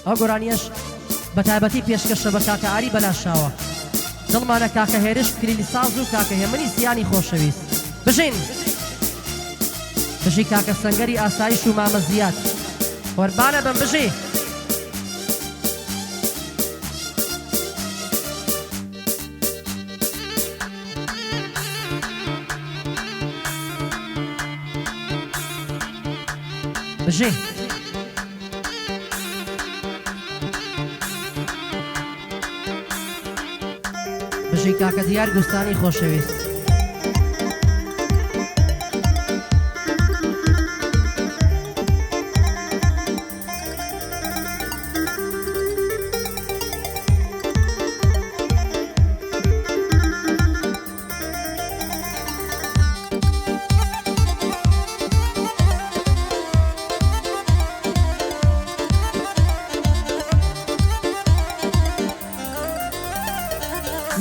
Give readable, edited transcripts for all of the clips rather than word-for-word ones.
ئەو گۆرانیەش بە تایبەتی پێشکەشە بە کاکە ئاری بەلاشاوە دڵمانە کاکە هێرش کلیلی ساز و کاکە هێمنی زیانی خۆشەویست بژین بژی کاکە سەنگەری ئاسایش و مامە زیاد قوربانە بم بژی بژی بژی کاکە دیار گوستانی خۆشەویست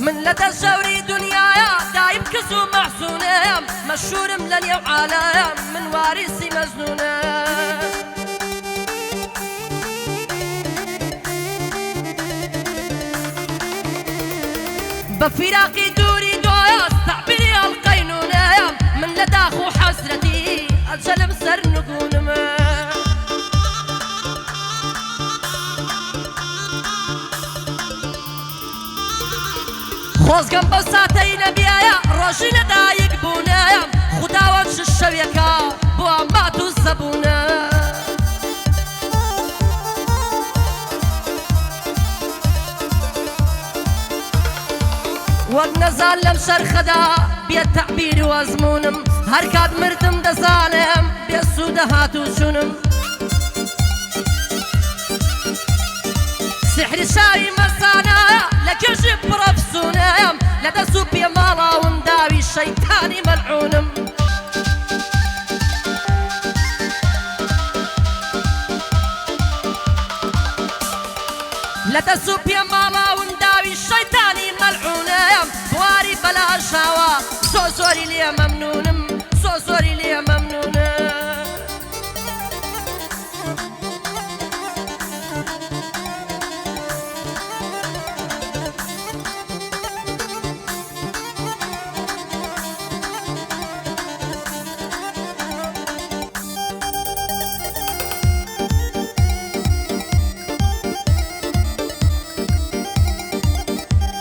من لدى الزوري دنيايا دايم كسو محسونة مشهور ملني وعالم من وارثي مزنونة بفراقي دوري دويا استعبري القينونة من لدى أخو حسرتي أجل بسر نقون خۆزگەم بەو ساتەی نەبیایە ڕۆژی لەدایک بوونەیە خوداوەند شەویەکە بۆ ئەمبات و زەبوونە وەک نەزان لەم شەرخەدا بێت تەعبیر و ئەزمونم هەر کات مردم دەزانم بێ سوودە هاتوو چوونم سحری شاوی مەسانایە لە کێژی پڕەفسوونەیەم لە دەست و پێماڵاوم داوی شەیتانی مەلعونم لە دەست و پێماڵاوم داوی شەیتانی مەلعونەیەم بواری بەلاشاوە زۆری لێ مەمنونم زۆری لێ مەمنونم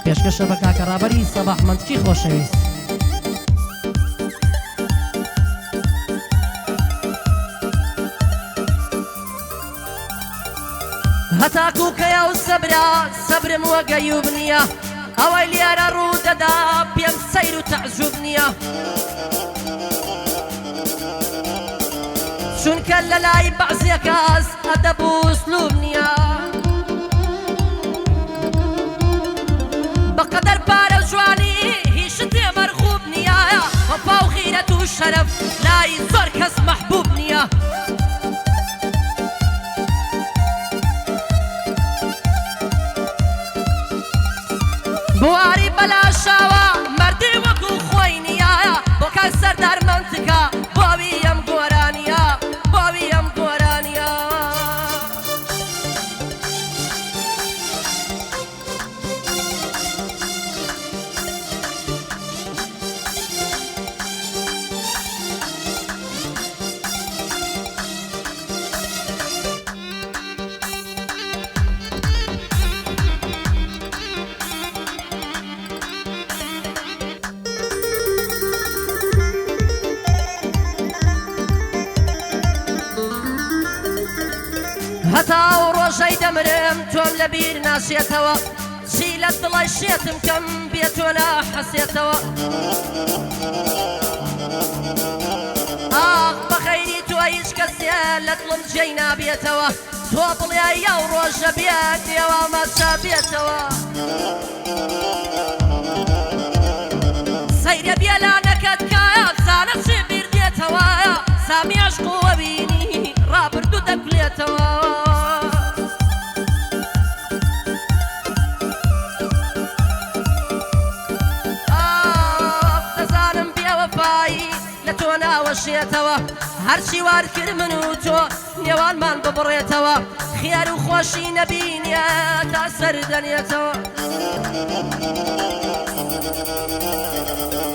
پێشکەشە بە کاکە ڕابەری سەباح منتکی خۆشەویست هەتاکو کەیا و سەبرا سەبرم وەگەیوب نییە ئەوەی لێرە ڕوو دەدا پێم سەیر و تەعجوب نییە چونکە لە لای بەعزیە کەس ئەدەب و ئوسلوب نییە بەقەدەر پارە و جوانی هیچت لێ مەرخوب نییە وەفا و غیرەت و شەرەف لای زۆر کەس مەحبوب نییە بواری بەلاشاوە مەردی وەکو خۆی نیایە بۆ کەس سەردار منتکە بۆوی ئەم گۆرانیە بۆوی ئەم گۆرانیە هەتا ئەو ڕۆژەی دەمرم تۆم لە بیر ناشێتەوە چی لە دڵی شێتم کەم بێت تۆ ناحەسێتەوە ئاخ بەخەیری تۆ هیچ کەسێ لە دڵم جێی نابێتەوە تۆ بڵێ ئەو ڕۆژە بێت ئێوە مەچە بێتەوە سەیرە بێلانەکەت کایە بزانە چێ بیر دێتەوەیە سامی عەشق و بینی ڕابردوو دەگولێتەوە دەزانم بێوەفایی لە تۆ ناوەشێتەوە هەرچی وار کرد من و تۆ نێوانمان ببڕێتەوە خیار و خۆشی نەبینە تا سەر دەنێتەوە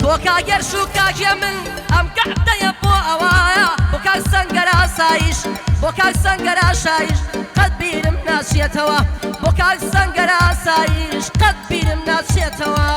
بۆ کاگەرش و کاگێ من ئەم کەعبدەیە بۆ ئەوایە بۆ کاک سەنگەر ئاسایش بۆ کاک سەنگەر ئاشایش قەت بیرم ناچێتەوە بۆ کاک سەنگەر ئاسایش قەت بیرم ناچێتەوە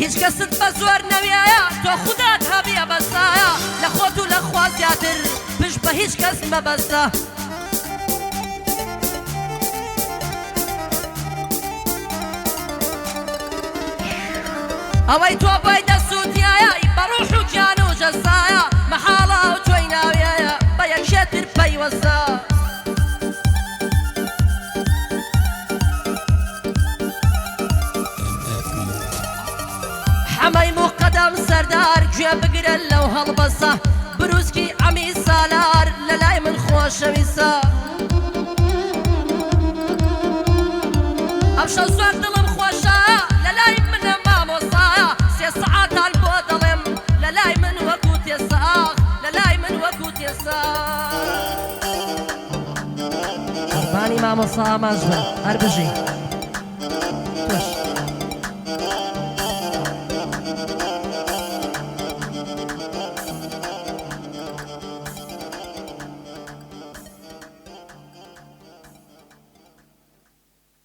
هیچ کەست بە زۆر نەویایە تۆ خودات هەبیە بەسایە لە خۆت و لە خوا زیاتر پشت بە هیچ کەس مەبەستە ئەوەی تۆ بۆی دەسووتیایە بە ڕوح و گیان و جەزایە مەحاڵە و تۆی ناویایە بە یەکشێتر پەیوەستە حەمەی موقەدەم سەردار گوێ بگرە لەو هەڵبەسە بروسکی ئەمی سالار لە لای من خۆشەویستە ئەم شەو زۆر دڵم خۆشە لە لای منە مامۆسایە سێ سەعاتان بۆ دەڵێم لە لای من وەکو تێساخ لە لای من وەکو تێساخ قوربانی مامۆسا ئاماژ بە هەر بژی توش